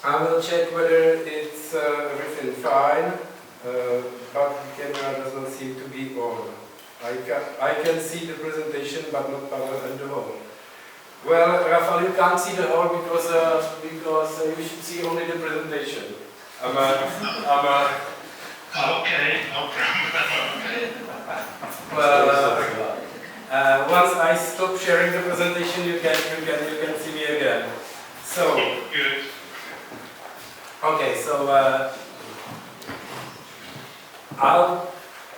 I will check whether it's everything fine, but the camera does not seem to be on. I can see the presentation, but not Pavel and the whole. Well, Rafael, you can't see the whole because you should see only the presentation. Okay, no problem. Well, once I stop sharing the presentation, you can see me again. So. Good. Okay, so I'll,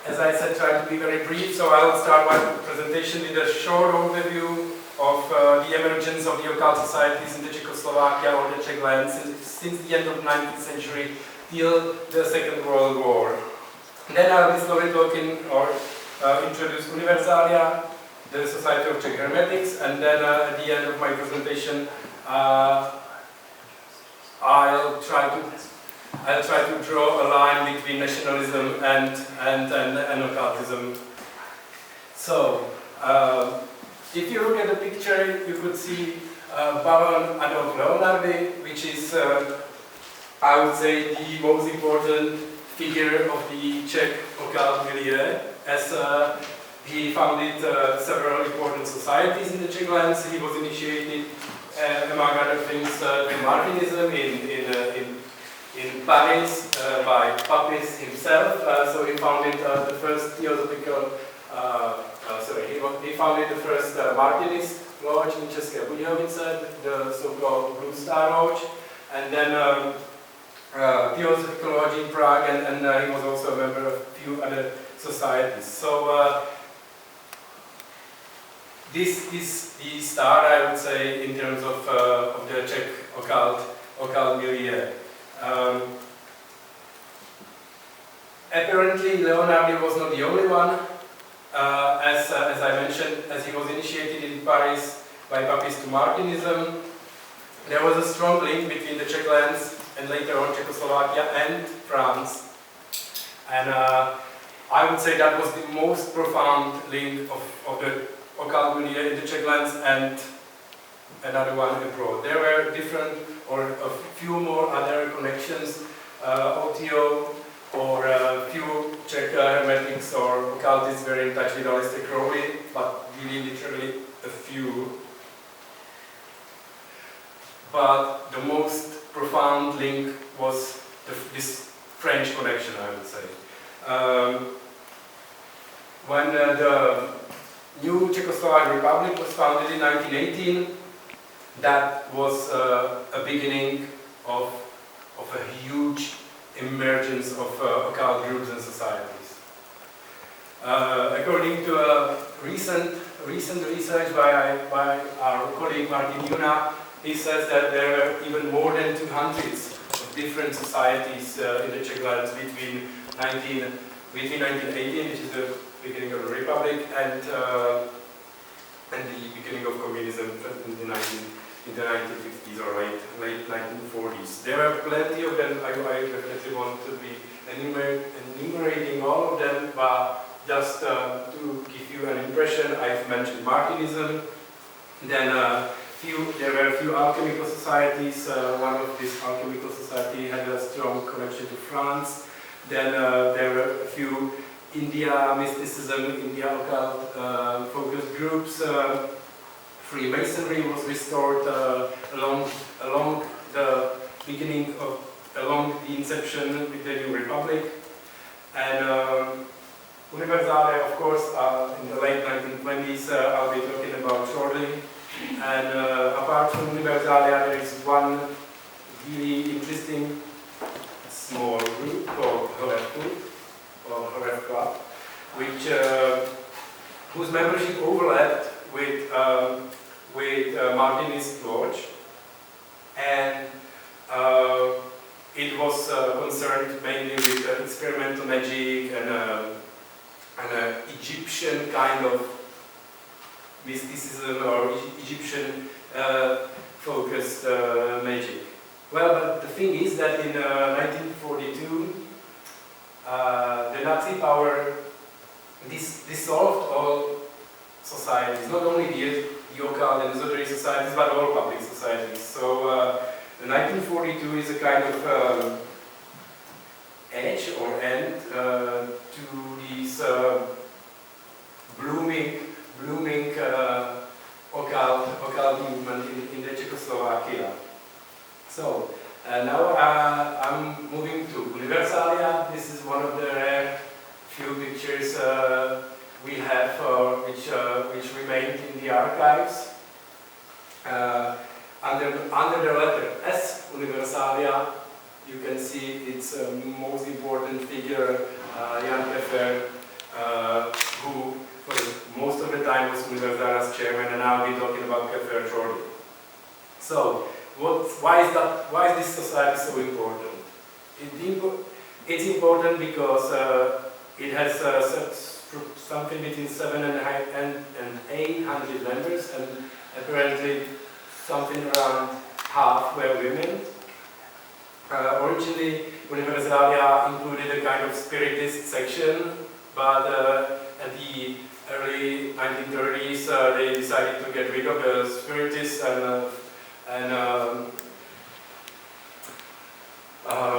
as I said, try to be very brief. So I'll start my presentation with a short overview of the emergence of the occult societies in the Czechoslovakia or the Czech lands since the end of the 19th century till the Second World War. Then I'll be slowly talking or introduce Universalia, the Society of Czech Hermetics, and then at the end of my presentation I'll try to draw a line between nationalism and occultism. So, if you look at the picture, you could see Pavel and Leonardi, which is, I would say, the most important figure of the Czech occult milieu, as he founded several important societies in the Czech lands. He was initiated, among other things, to Martinism in Paris by Papis himself. So he founded the first theosophical, he founded the first Martinist lodge in České Budějovice, the so-called Blue Star Lodge, and then Theosophical Lodge in Prague, and he was also a member of a few other societies. So this is the start, I would say, in terms of the Czech occult milieu. Apparently, Leonardi was not the only one. As I mentioned, as he was initiated in Paris by Papis to Martinism, there was a strong link between the Czech lands and later on Czechoslovakia and France. And I would say that was the most profound link of the occult milieu in the Czech lands and another one abroad. There were different or a few more other connections, OTO or a few Czech Hermetics or occultists were in touch with Aleister Crowley, but really literally a few. But the most profound link was this French connection, I would say. When the new Czechoslovak Republic was founded in 1918, that was a beginning of a huge emergence of occult groups and societies. According to a recent research by our colleague Martin Juna, he says that there were even more than 200 of different societies in the Czech lands between 1918, which is the beginning of the Republic, and the beginning of communism in the 1950s or late 1940s. There are plenty of them. I definitely want to be enumerating all of them, but just to give you an impression, I've mentioned Martinism. Then there were a few alchemical societies. One of these alchemical societies had a strong connection to France. Then there were a few India mysticism, India occult focused groups. Freemasonry was restored along the beginning of, along the inception with the New Republic. And Universalia, of course, in the late 1920s, I'll be talking about shortly. And apart from Universalia, there is one really interesting small group called Horák Club, whose membership overlapped with Martinist Lodge, and it was concerned mainly with experimental magic and an Egyptian kind of mysticism or Egyptian focused magic. Well, but the thing is that in 1942, the Nazi power dissolved all societies, not only the occult and esoteric societies, but all public societies. So the 1942 is a kind of edge or end to this blooming occult movement in the Czechoslovakia. So now I'm moving to Universalia. This is one of the rare few pictures we have which remained in the archives. Under the letter S, Universalia, you can see its most important figure, Jan Kefer, who for most of the time was Universalia's chairman, and I'll be talking about Kefer shortly. So, why is this society so important? It's important because it has something between 700 and 800 members, and apparently something around half were women. Originally, Universalia included a kind of spiritist section, but at the early 1930s they decided to get rid of the spiritists and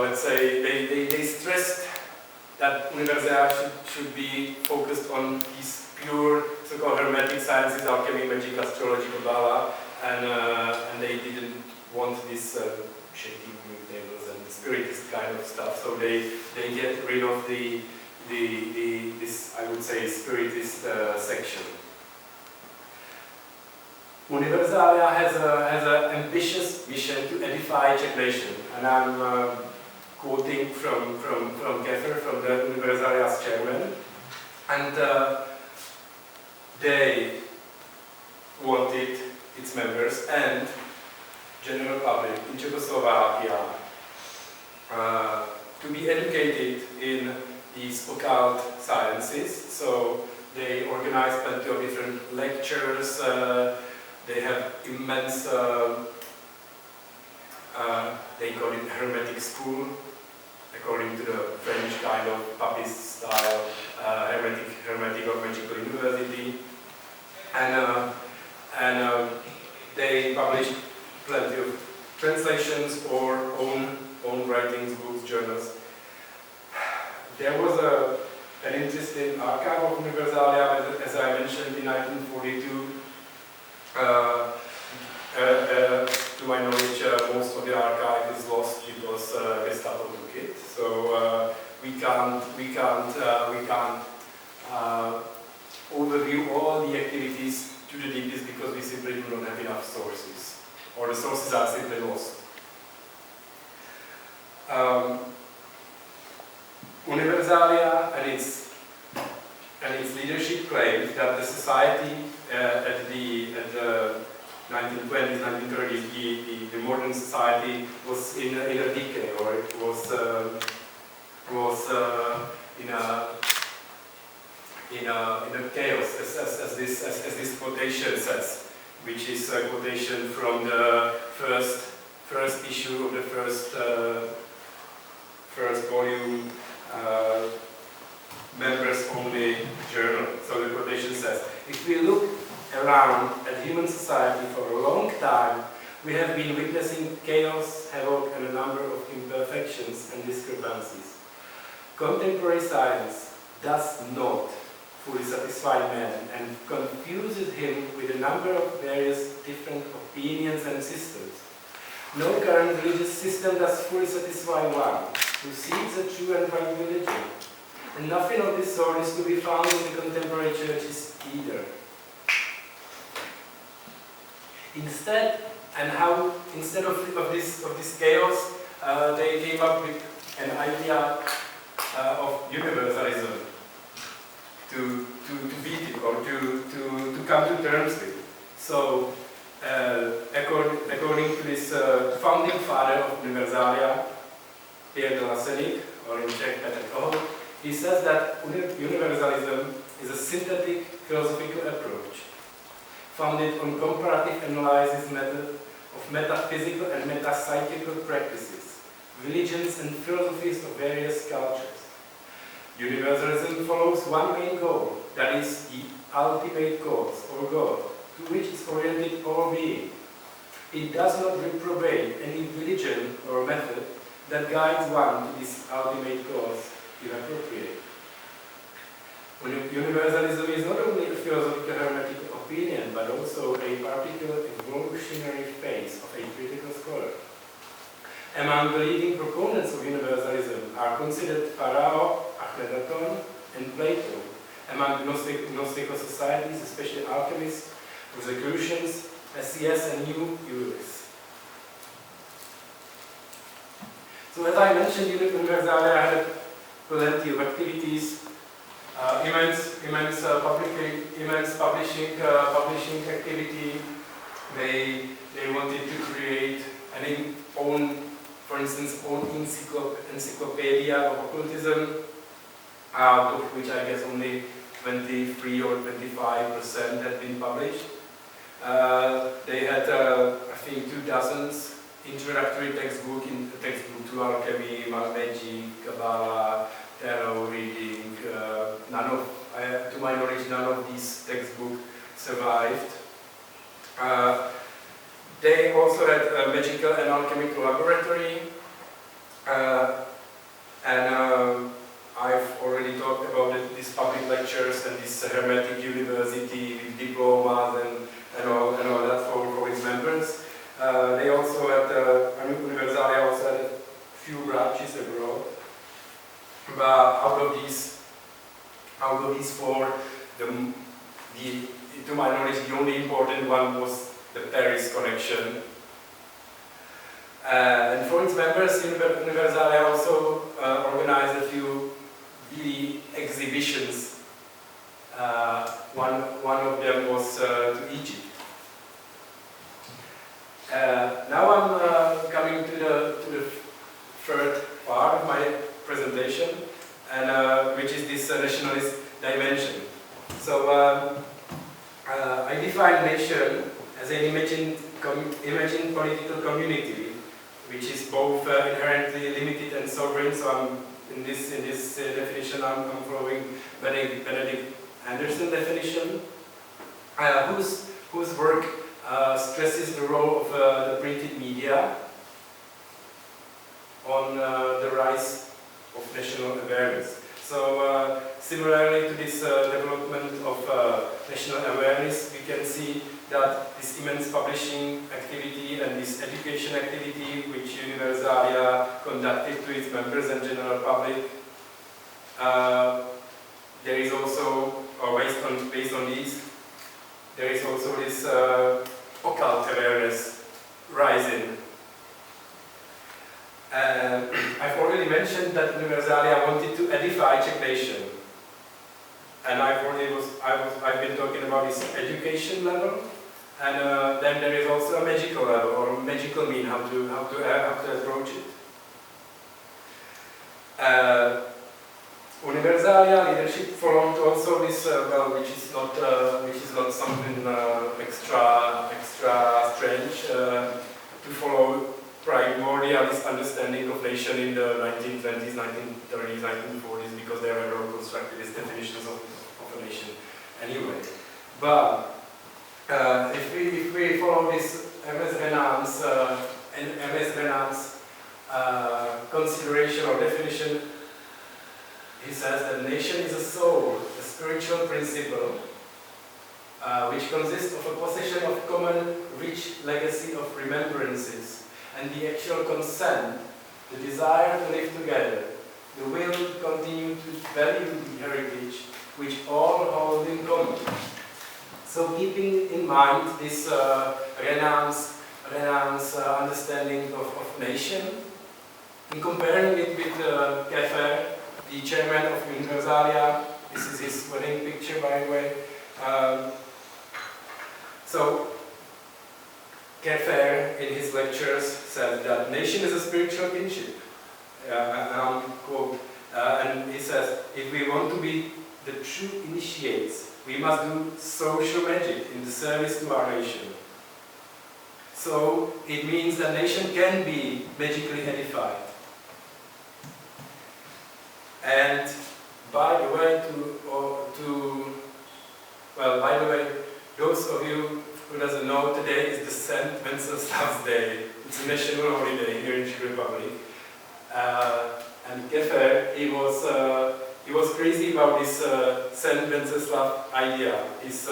let's say they stressed that Universalia should be focused on these pure so-called Hermetic sciences, alchemy, magic, astrology, Kabbalah, and they didn't want this shaking tables and spiritist kind of stuff. So they get rid of this I would say spiritist section. Universalia has an ambitious mission to edify Czech nation, and I'm quoting from Kefer, from the Universalia's chairman, and they wanted its members and general public in Czechoslovakia to be educated in these occult sciences. So they organized plenty of different lectures. They have immense, they call it Hermetic school, according to the French kind of Papist style Hermetic or magical university, and they published plenty of translations or own writings, books, journals. There was an interesting archive of Universalia, as I mentioned, in 1942. To my knowledge, most of the archive is lost because Gestapo took it. So we can't overview all the activities to the deepest because we simply do not have enough sources, or the sources are simply lost. Universalia and its leadership claimed that the society at the 1920s, 1930s, the modern society was in a decay, or it was in a chaos, as this quotation says, which is a quotation from the first issue of the first volume, members only journal. So the quotation says, if we look around at human society for a long time, we have been witnessing chaos, havoc, and a number of imperfections and discrepancies. Contemporary science does not fully satisfy man and confuses him with a number of various different opinions and systems. No current religious system does fully satisfy one who seeks a true and right religion. And nothing of this sort is to be found in the contemporary churches either. Instead of this chaos, they came up with an idea of universalism to beat it, or to come to terms with. So, according to this founding father of Universalia, Pierre de Lasenik, or in Czech Petr, he says that universalism is a synthetic philosophical approach founded on comparative analysis method of metaphysical and metapsychical practices, religions and philosophies of various cultures. Universalism follows one main goal, that is the ultimate cause, or God, to which is oriented all being. It does not reprobate any religion that guides one to this ultimate cause is appropriate. Universalism is not only a philosophical hermetic opinion, but also a particular evolutionary phase of a critical scholar. Among the leading proponents of universalism are considered Pharaoh, Akhenaton, and Plato. Among Gnostical societies, especially alchemists, Rosicrucians, SCS, and New Juris. So as I mentioned, Universalia had plenty of activities, immense publishing activity. They wanted to create an own, for instance, own encyclopedia of occultism, out of which I guess only 23 or 25% had been published. They had, I think, 24 introductory textbook to alchemy, magic, Kabbalah, tarot reading. To my knowledge, none of these textbooks survived. They also had a magical and alchemical laboratory, and I've already talked about these public lectures and this hermetic university with diplomas and all that for its members. They also had, Universalia also had a few branches abroad. But out of these four, to my knowledge, the only important one was the Paris connection. And for its members, Universalia also organized a few really exhibitions. One of them was to Egypt. Now I'm coming to the third part of my presentation, and which is this nationalist dimension. So I define nation as an imagined political community, which is both inherently limited and sovereign. So in this definition, I'm following Benedict Anderson definition, whose work stresses the role of the printed media on the rise of national awareness. So similarly to this development of national awareness, we can see that this immense publishing activity and this education activity which Universalia conducted to its members and general public, there is also, or based on these, there is also this occult awareness rising. I've already mentioned that Universalia wanted to edify Czech nation, and I've been talking about this education level, and then there is also a magical level, or magical mean how to approach it. Universalia leadership followed also this which is not something extra strange, to follow primordialist understanding of nation in the 1920s, 1930s, 1940s, because there were no constructivist definitions of a nation anyway. But if we follow this MS Renan's consideration or definition, he says that nation is a soul, a spiritual principle, which consists of a possession of common rich legacy of remembrances, and the actual consent, the desire to live together, the will to continue to value the heritage which all hold in common. So keeping in mind this Renan's understanding of nation, and comparing it with Keffer, the chairman of Universalia, this is his wedding picture, by the way. So Keffer, in his lectures, said that nation is a spiritual kinship. Quote, and he says, if we want to be the true initiates, we must do social magic in the service to our nation. So it means that nation can be magically edified. And by the way, those of you who doesn't know, today is the St. Wenceslas Day. It's a national holiday here in Czech Republic. And Keffer, he was crazy about this Saint Wenceslav idea, his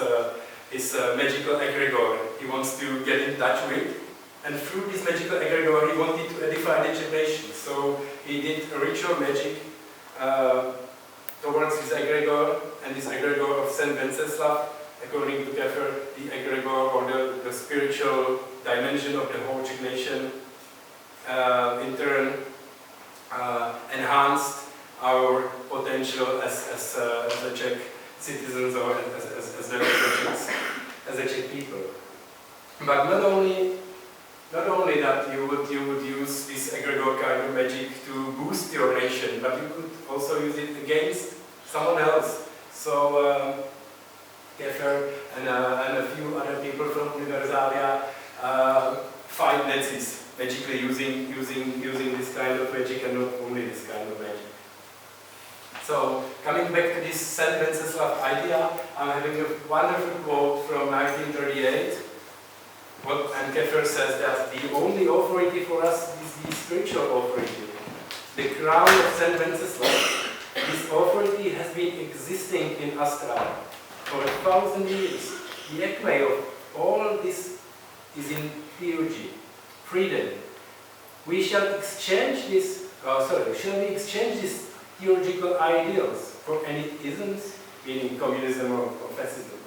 magical egregor he wants to get in touch with. And through this magical egregor, he wanted to edify the Czech nation. So he did ritual magic towards his egregor, and this egregor of Saint Wenceslav, according to Keffer, the egregor or the spiritual dimension of the whole Czech nation, in turn enhanced our potential as the Czech citizens or as the Czech people. But not only that you would use this egregor kind of magic to boost your nation, but you could also use it against someone else. So Keffer and a few other people from Universalia fight Nazis, magically using this kind of magic and not only this kind of magic. So coming back to this Saint Wenceslav idea, I'm having a wonderful quote from 1938. And Keffer says that the only authority for us is the spiritual authority. The crown of Saint Wenceslav, this authority has been existing in Astra for 1,000 years. The acme of all this is in theurgy, freedom. Shall we exchange these theurgical ideals for any isms, meaning communism or fascism?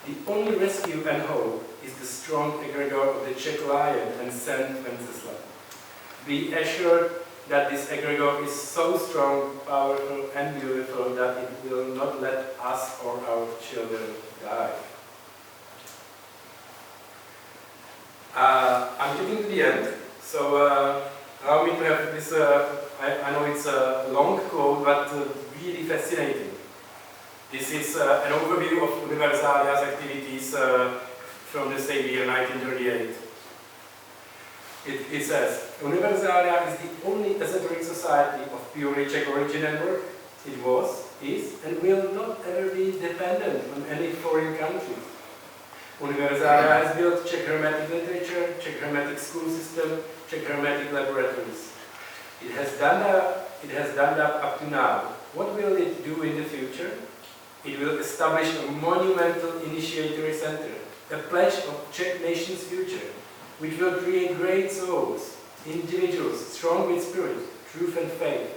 The only rescue and hope is the strong egregor of the Czech lion and Saint Wenceslav. Be assured that this egregor is so strong, powerful and beautiful that it will not let us or our children die. I'm getting to the end, so allow me to have this, I know it's a long quote, but really fascinating. This is an overview of Universalia's activities from the same year, 1938. It says, Universalia is the only esoteric society of purely Czech origin and work. It was, is, and will not ever be dependent on any foreign country. Universalia has built Czech Hermetic literature, Czech Hermetic school system, Czech Hermetic laboratories. It has done that up to now. What will it do in the future? It will establish a monumental initiatory center, a pledge of Czech nation's future, which will create great souls, individuals strong with spirit, truth and faith.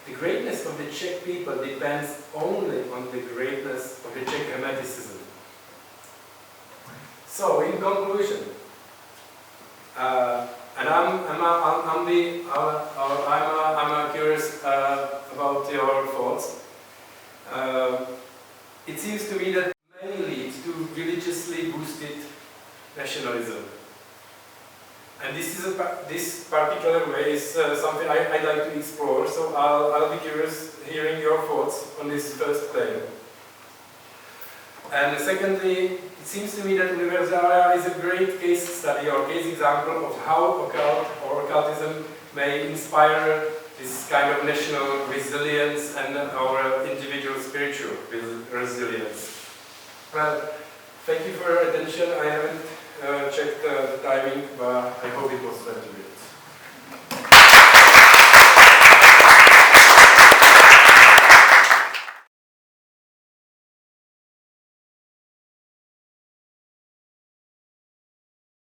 The greatness of the Czech people depends only on the greatness of the Czech Hermeticism. So, in conclusion, and I'm curious about your thoughts. It seems to me that may lead to religiously boosted nationalism, and this particular way is something I'd like to explore. So I'll be curious hearing your thoughts on this first claim. And secondly, it seems to me that Universalia is a great case study or case example of how occult or occultism may inspire this kind of national resilience and our individual spiritual resilience. Well, thank you for your attention. I haven't checked the timing, but I hope it was 20 minutes.